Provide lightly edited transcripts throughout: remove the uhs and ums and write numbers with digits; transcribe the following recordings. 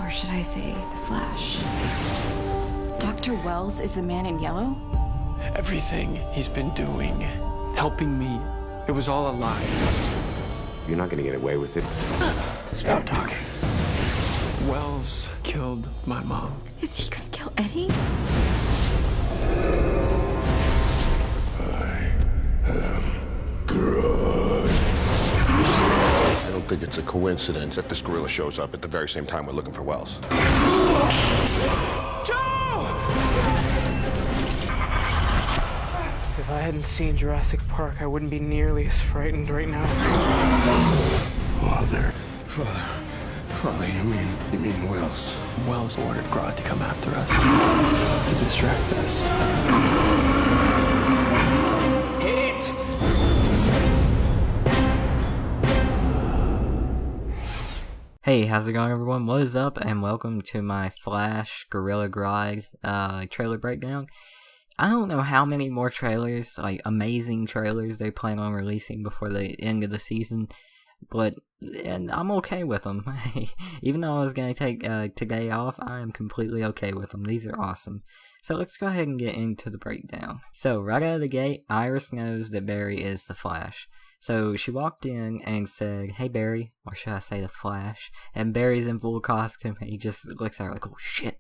or should I say the Flash. Dr. Wells is the man in yellow? Everything he's been doing, helping me, it was all a lie. You're not gonna get away with it. Stop talking. Wells killed my mom. Is he gonna kill Eddie? I am Grodd. I don't think it's a coincidence that this gorilla shows up at the very same time we're looking for Wells. If I hadn't seen Jurassic Park, I wouldn't be nearly as frightened right now. Father, you mean Wells? Wells ordered Grodd to come after us, to distract us. Hit it! Hey, how's it going, everyone? What is up, and welcome to my Flash Gorilla Grodd trailer breakdown. I don't know how many more trailers, like amazing trailers, they plan on releasing before the end of the season, and I'm okay with them. Even though I was going to take today off, I am completely okay with them. These are awesome. So let's go ahead and get into the breakdown. So right out of the gate, Iris knows that Barry is the Flash. So she walked in and said, "Hey Barry," or should I say the Flash, and Barry's in full costume, and he just looks at her like, "Oh shit."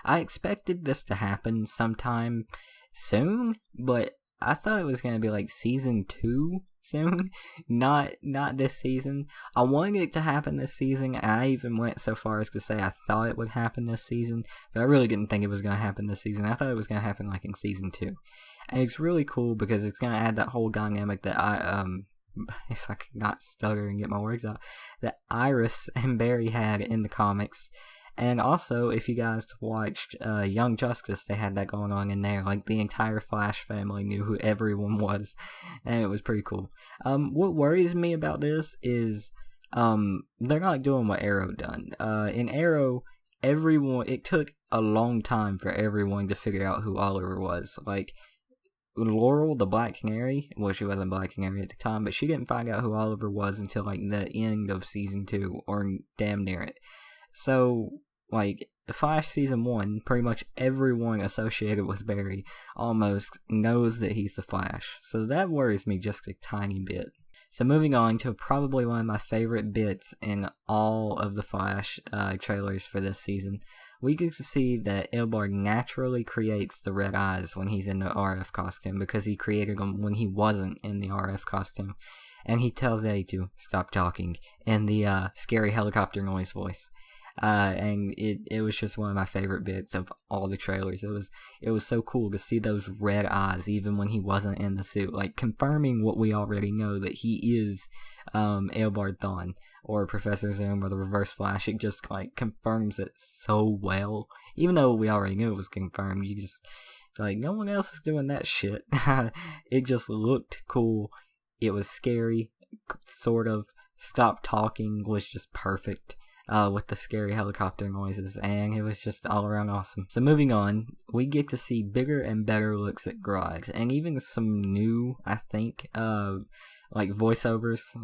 I expected this to happen sometime soon, but I thought it was going to be like season 2 soon, not this season. I wanted it to happen this season. I even went so far as to say I thought it would happen this season, but I really didn't think it was going to happen this season. I thought it was going to happen like in season 2. And it's really cool because it's going to add that whole dynamic that if I could not stutter and get my words out, that Iris and Barry had in the comics. And also, if you guys watched Young Justice, they had that going on in there. Like, the entire Flash family knew who everyone was, and it was pretty cool. What worries me about this is they're not doing what Arrow done. In Arrow, it took a long time for everyone to figure out who Oliver was. Like, Laurel, the Black Canary, well, she wasn't Black Canary at the time, but she didn't find out who Oliver was until, like, the end of season 2, or damn near it. So, like, Flash Season 1, pretty much everyone associated with Barry almost knows that he's the Flash. So that worries me just a tiny bit. So moving on to probably one of my favorite bits in all of the Flash trailers for this season, we get to see that Eobard naturally creates the red eyes when he's in the RF costume because he created them when he wasn't in the RF costume. And he tells Eddie to stop talking in the scary helicopter noise voice. And it was just one of my favorite bits of all the trailers. It was so cool to see those red eyes even when he wasn't in the suit, like confirming what we already know, that he is Eobard Thawne or Professor Zoom or the Reverse Flash. It just like confirms it so well, even though we already knew it was confirmed. It's like no one else is doing that shit. It just looked cool. It was scary, sort of. Stop talking was just perfect. With the scary helicopter noises, and it was just all around awesome. So moving on, we get to see bigger and better looks at Grodd, and even some new, I think, like voiceovers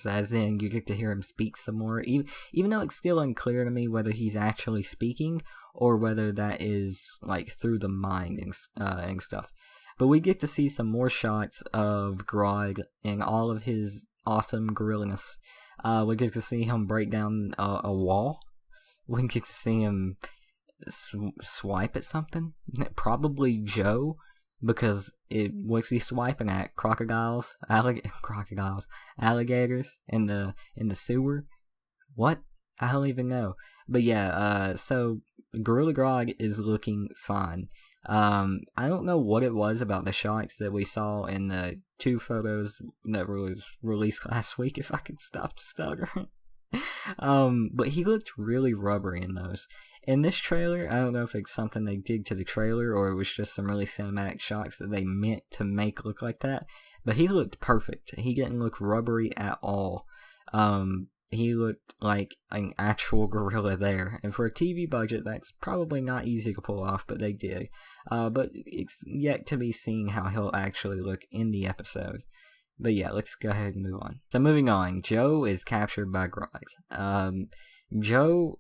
as in you get to hear him speak some more, even though it's still unclear to me whether he's actually speaking or whether that is like through the mind and stuff. But we get to see some more shots of Grodd in all of his awesome gorillaness. We get to see him break down a wall. We get to see him swipe at something. Probably Joe, because what's he swiping at? Crocodiles, alligators in the sewer. What? I don't even know. But yeah, so Gorilla Grodd is looking fine. I don't know what it was about the shots that we saw in the 2 photos that was released last week, if I could stop stuttering. But he looked really rubbery in those. In this trailer, I don't know if it's something they did to the trailer or it was just some really cinematic shots that they meant to make look like that, but he looked perfect. He didn't look rubbery at all. He looked like an actual gorilla there. And for a TV budget, that's probably not easy to pull off, but they did. But it's yet to be seen how he'll actually look in the episode. But yeah, let's go ahead and move on. So moving on, Joe is captured by Grodd. Joe,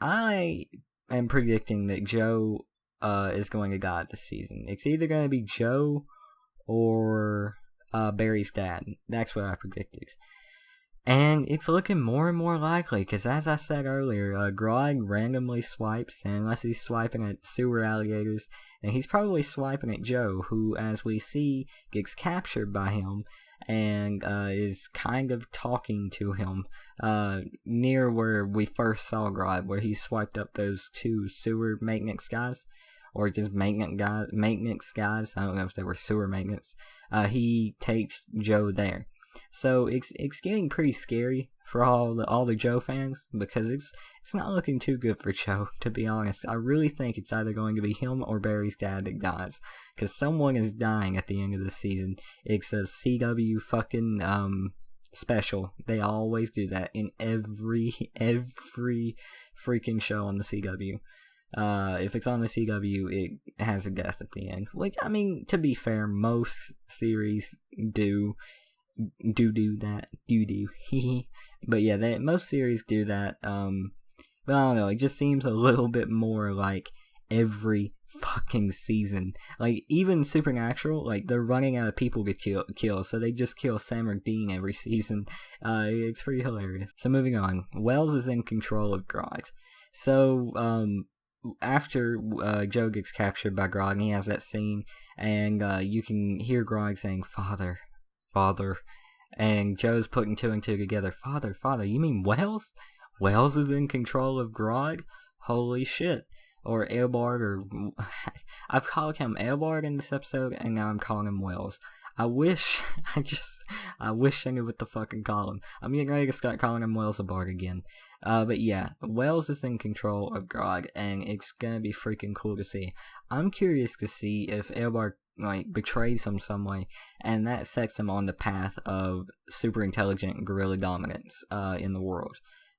I am predicting that Joe is going to die this season. It's either going to be Joe or Barry's dad. That's what I predicted. And it's looking more and more likely, because as I said earlier, Grodd randomly swipes, and unless he's swiping at sewer alligators, and he's probably swiping at Joe, who, as we see, gets captured by him, and is kind of talking to him near where we first saw Grodd, where he swiped up those 2 sewer maintenance guys, or just maintenance guys. I don't know if they were sewer maintenance. He takes Joe there. So it's getting pretty scary for all the Joe fans, because it's not looking too good for Joe, to be honest. I really think it's either going to be him or Barry's dad that dies, because someone is dying at the end of the season. It's a CW fucking special. They always do that in every freaking show on the CW. If it's on the CW, it has a death at the end. Which, I mean, to be fair, most series do that. But yeah, most series do that. But I don't know, it just seems a little bit more like every fucking season. Like, even Supernatural, like, they're running out of people to kill, so they just kill Sam or Dean every season. It's pretty hilarious. So moving on, Wells is in control of Grodd. So, after Joe gets captured by Grodd, and he has that scene, and you can hear Grodd saying, Father, and Joe's putting 2 and 2 together. Father, you mean Wells? Wells is in control of Grodd? Holy shit. Or Eobard, or I've called him Eobard in this episode, and now I'm calling him Wells. I wish I knew what to fucking call him. I'm getting ready to start calling him Wells-a-Bard again. But yeah, Wells is in control of Grodd, and it's gonna be freaking cool to see. I'm curious to see if Eobard, like, betrays him some way, and that sets him on the path of super intelligent gorilla dominance in the world.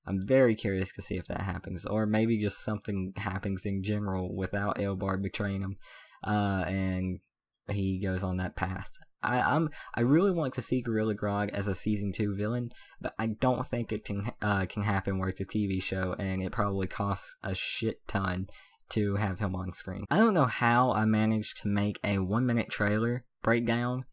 I'm very curious to see if that happens, or maybe just something happens in general without Eobard betraying him, and he goes on that path. I really want to see Gorilla Grodd as a season 2 villain, but I don't think it can happen where it's a TV show, and it probably costs a shit ton to have him on screen. I don't know how I managed to make a 1-minute trailer breakdown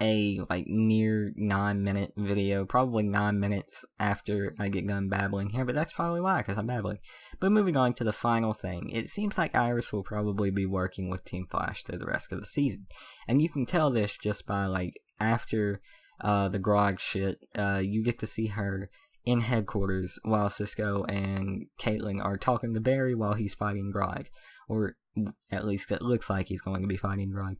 a like near 9-minute video, probably 9 minutes after I get done babbling here, but that's probably why, because I'm babbling. But moving on to the final thing, it seems like Iris will probably be working with Team Flash through the rest of the season, and you can tell this just by, like, after the Grodd shit, you get to see her in headquarters while Cisco and Caitlin are talking to Barry while he's fighting Grodd, or at least it looks like he's going to be fighting Grodd.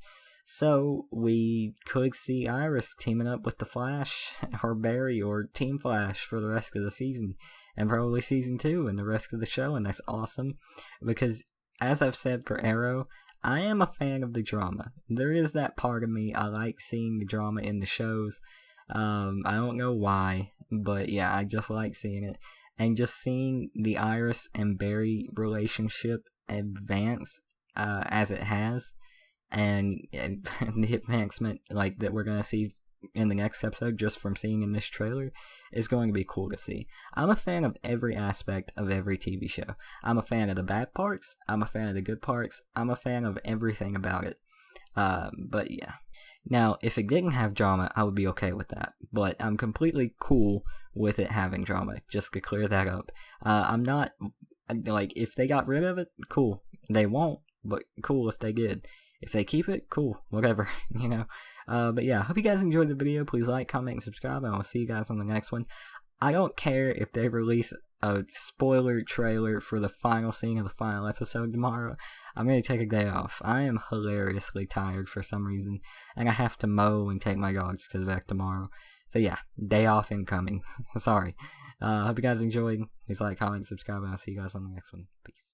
So we could see Iris teaming up with the Flash, or Barry, or Team Flash for the rest of the season, and probably season 2 and the rest of the show, and that's awesome, because as I've said for Arrow, I am a fan of the drama. There is that part of me, I like seeing the drama in the shows. I don't know why, but yeah, I just like seeing it, and just seeing the Iris and Barry relationship advance as it has, and the advancement, like, that we're gonna see in the next episode just from seeing in this trailer is going to be cool to see. I'm a fan of every aspect of every TV show. I'm a fan of the bad parts, I'm a fan of the good parts, I'm a fan of everything about it. But yeah. Now, if it didn't have drama, I would be okay with that, but I'm completely cool with it having drama, just to clear that up. I'm not, like, if they got rid of it, cool. They won't, but cool if they did. If they keep it, cool, whatever, you know. But yeah, hope you guys enjoyed the video. Please like, comment, and subscribe, and I'll see you guys on the next one. I don't care if they release a spoiler trailer for the final scene of the final episode tomorrow. I'm going to take a day off. I am hilariously tired for some reason, and I have to mow and take my dogs to the vet tomorrow. So yeah, day off incoming. Sorry. Hope you guys enjoyed. Please like, comment, subscribe, and I'll see you guys on the next one. Peace.